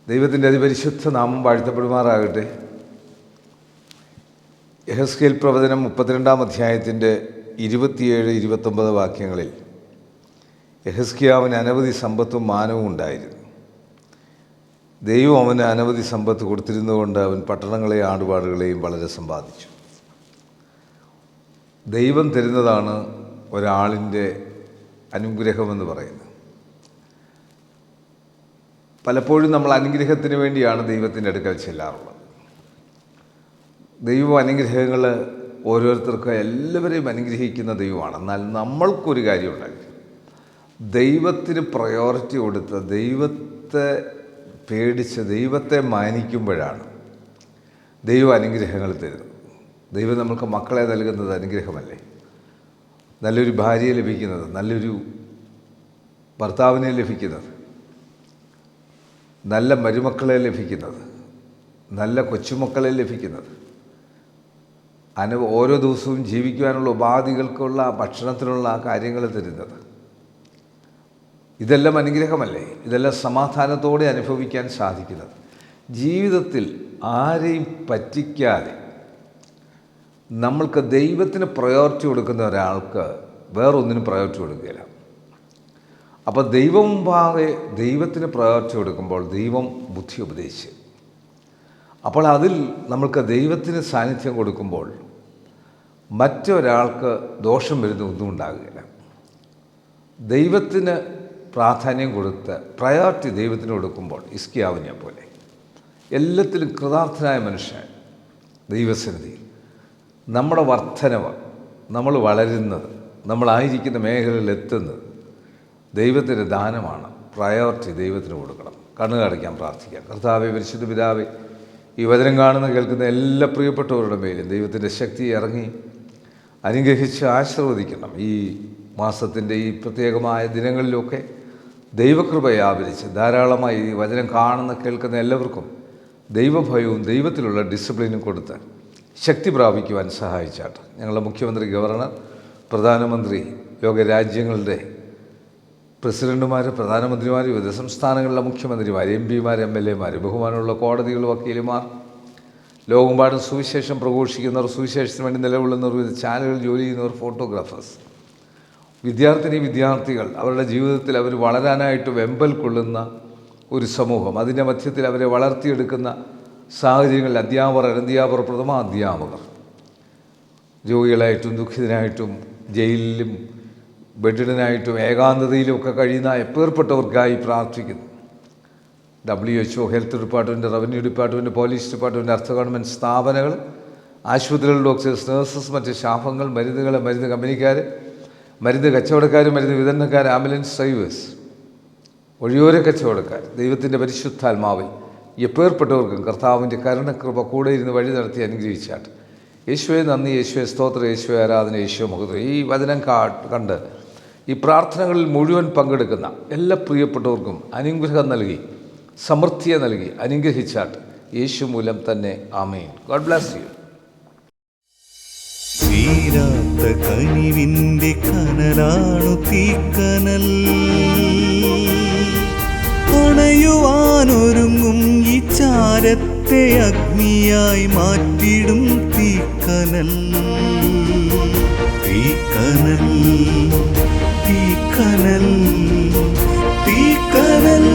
ദൈവത്തിൻ്റെ അതിപരിശുദ്ധ നാമം വാഴ്ത്തപ്പെടുമാറാകട്ടെ. യെഹെസ്കേൽ പ്രവചനം 32-ാം അധ്യായത്തിൻ്റെ 27-29 വാക്യങ്ങളിൽ യെഹെസ്കിയാവിന് അനവധി സമ്പത്തും മാനവും ഉണ്ടായിരുന്നു. ദൈവം അവന് അനവധി സമ്പത്ത് കൊടുത്തിരുന്നുകൊണ്ട് അവൻ പട്ടണങ്ങളെയും ആടുപാടുകളെയും വളരെ സമ്പാദിച്ചു. ദൈവം തരുന്നതാണ് ഒരാളിൻ്റെ അനുഗ്രഹമെന്ന് പറയുന്നത്. പലപ്പോഴും നമ്മൾ അനുഗ്രഹത്തിന് വേണ്ടിയാണ് ദൈവത്തിൻ്റെ അടുക്കൽ ചെല്ലാറുള്ളത്. ദൈവ അനുഗ്രഹങ്ങൾ ഓരോരുത്തർക്കും എല്ലാവരെയും അനുഗ്രഹിക്കുന്ന ദൈവമാണ്. എന്നാൽ നമ്മൾക്കൊരു കാര്യമുണ്ടായി, ദൈവത്തിന് പ്രയോറിറ്റി കൊടുത്ത് ദൈവത്തെ പേടിച്ച് ദൈവത്തെ മാനിക്കുമ്പോഴാണ് ദൈവ അനുഗ്രഹങ്ങൾ തരുന്നത്. ദൈവം നമുക്ക് മക്കളെ നൽകുന്നത് അനുഗ്രഹമല്ലേ? നല്ലൊരു ഭാര്യയെ ലഭിക്കുന്നത്, നല്ലൊരു ഭർത്താവിനെ ലഭിക്കുന്നത്, നല്ല മരുമക്കളെ ലഭിക്കുന്നത്, നല്ല കൊച്ചുമക്കളെ ലഭിക്കുന്നത്, ഓരോ ദിവസവും ജീവിക്കുവാനുള്ള ഉപാധികൾക്കുള്ള ഭക്ഷണത്തിനുള്ള കാര്യങ്ങൾ തരുന്നത്, ഇതെല്ലാം അനുഗ്രഹമല്ലേ? ഇതെല്ലാം സമാധാനത്തോടെ അനുഭവിക്കാൻ സാധിക്കുന്നത്. ജീവിതത്തിൽ ആരെയും പറ്റിക്കാതെ നമ്മൾക്ക് ദൈവത്തിന് പ്രയോറിറ്റി കൊടുക്കുന്ന ഒരാൾക്ക് വേറൊന്നിനും പ്രയോറിറ്റി കൊടുക്കുകയില്ല. അപ്പോൾ ദൈവം മുമ്പാകെ ദൈവത്തിന് പ്രയോറിറ്റി കൊടുക്കുമ്പോൾ ദൈവം ബുദ്ധി ഉപദേശിച്ച്, അപ്പോൾ അതിൽ നമ്മൾക്ക് ദൈവത്തിന് സാന്നിധ്യം കൊടുക്കുമ്പോൾ മറ്റൊരാൾക്ക് ദോഷം വരുന്ന ഒന്നും ഉണ്ടാകുകയില്ല. ദൈവത്തിന് പ്രാധാന്യം കൊടുത്ത് പ്രയോറിറ്റി ദൈവത്തിന് കൊടുക്കുമ്പോൾ ഹിസ്കിയാവിനെ പോലെ എല്ലാത്തിലും കൃതാർത്ഥനായ മനുഷ്യൻ ദൈവസന്നിധിയിൽ നമ്മുടെ വർധനവ്, നമ്മൾ വളരുന്നത്, നമ്മളായിരിക്കുന്ന മേഖലയിൽ എത്തുന്നത് ദൈവത്തിൻ്റെ ദാനമാണ്. പ്രയോറിറ്റി ദൈവത്തിന് കൊടുക്കണം. കണ്ണുകടയ്ക്കാൻ പ്രാർത്ഥിക്കാം. കർത്താവേ, പരിശുദ്ധ പിതാവേ, ഈ വചനം കാണുന്ന കേൾക്കുന്ന എല്ലാ പ്രിയപ്പെട്ടവരുടെ മേലും ദൈവത്തിൻ്റെ ശക്തി ഇറങ്ങി അനുഗ്രഹിച്ച് ആശീർവദിക്കണം. ഈ മാസത്തിൻ്റെ ഈ പ്രത്യേകമായ ദിനങ്ങളിലൊക്കെ ദൈവകൃപ വ്യാപരിച്ച് ധാരാളമായി ഈ വചനം കാണുന്ന കേൾക്കുന്ന എല്ലാവർക്കും ദൈവഭയവും ദൈവത്തിലുള്ള ഡിസിപ്ലിനും കൊടുത്ത് ശക്തി പ്രാപിക്കുവാൻ സഹായിച്ചാട്ട്. ഞങ്ങളുടെ മുഖ്യമന്ത്രി, ഗവർണർ, പ്രധാനമന്ത്രി, ലോകരാജ്യങ്ങളുടെ പ്രസിഡന്റുമാർ, പ്രധാനമന്ത്രിമാർ, വിവിധ സംസ്ഥാനങ്ങളിലെ മുഖ്യമന്ത്രിമാർ, MP-മാർ, MLA-മാർ, ബഹുമാനമുള്ള കോടതികൾ, വക്കീലുമാർ, ലോകമെമ്പാടും സുവിശേഷം പ്രഘോഷിക്കുന്നവർ, സുവിശേഷത്തിന് വേണ്ടി നിലകൊള്ളുന്നവർ, വിവിധ ചാനലുകളിൽ ജോലി ചെയ്യുന്നവർ, ഫോട്ടോഗ്രാഫേഴ്സ്, വിദ്യാർത്ഥികൾ, അവരുടെ ജീവിതത്തിൽ അവർ വളരാനായിട്ട് വെമ്പൽ കൊള്ളുന്ന ഒരു സമൂഹം, അതിൻ്റെ മധ്യത്തിൽ അവരെ വളർത്തിയെടുക്കുന്ന സാഹചര്യങ്ങളിൽ അധ്യാപകർ, പ്രഥമ അധ്യാപകർ, രോഗികളായിട്ടും ദുഃഖിതനായിട്ടും ജയിലിലും ബെഡിഡനായിട്ടും ഏകാന്തതയിലുമൊക്കെ കഴിയുന്ന എപ്പേർപ്പെട്ടവർക്കായി പ്രാർത്ഥിക്കുന്നു. WHO, health department, revenue department, police department, അർദ്ധ ഗവൺമെൻറ് സ്ഥാപനങ്ങൾ, ആശുപത്രികൾ, ഡോക്ടേഴ്സ്, നഴ്സസ്, മറ്റ് സ്റ്റാഫുകൾ, മരുന്ന് കമ്പനിക്കാർ, മരുന്ന് കച്ചവടക്കാർ, മരുന്ന് വിതരണക്കാർ, ആംബുലൻസ് ഡ്രൈവേഴ്സ്, വഴിയോര കച്ചവടക്കാർ, ദൈവത്തിൻ്റെ പരിശുദ്ധാത്മാവിൽ എപ്പേർപ്പെട്ടവർക്കും കർത്താവിൻ്റെ കരുണകൃപ കൂടെ ഇരുന്ന് വഴി നടത്തി അനുഗ്രഹിച്ചാട്ട്. യേശുവെ നന്ദി, യേശുവെ സ്തോത്രം, യേശുവെ ആരാധന, യേശുവെ മഹത്വം. ഈ വചനം കണ്ട് ഈ പ്രാർത്ഥനകളിൽ മുഴുവൻ പങ്കെടുക്കുന്ന എല്ലാ പ്രിയപ്പെട്ടവർക്കും അനുഗ്രഹം നൽകി, സമൃദ്ധിയെ നൽകി അനുഗ്രഹിച്ചാട്ട്. യേശു മൂലം തന്നെ. ആമേൻ. God bless you. തീരാത്ത കനിവിന്റെ കനലാണു തീക്കനൽ, അണയുവാനൊരുങ്ങും ഈ ചാരത്തെ അഗ്നിയായി മാറ്റിടും തീക്കനൽ. തീക്കനൽ, തീക്കനൽ, തീക്കനൽ.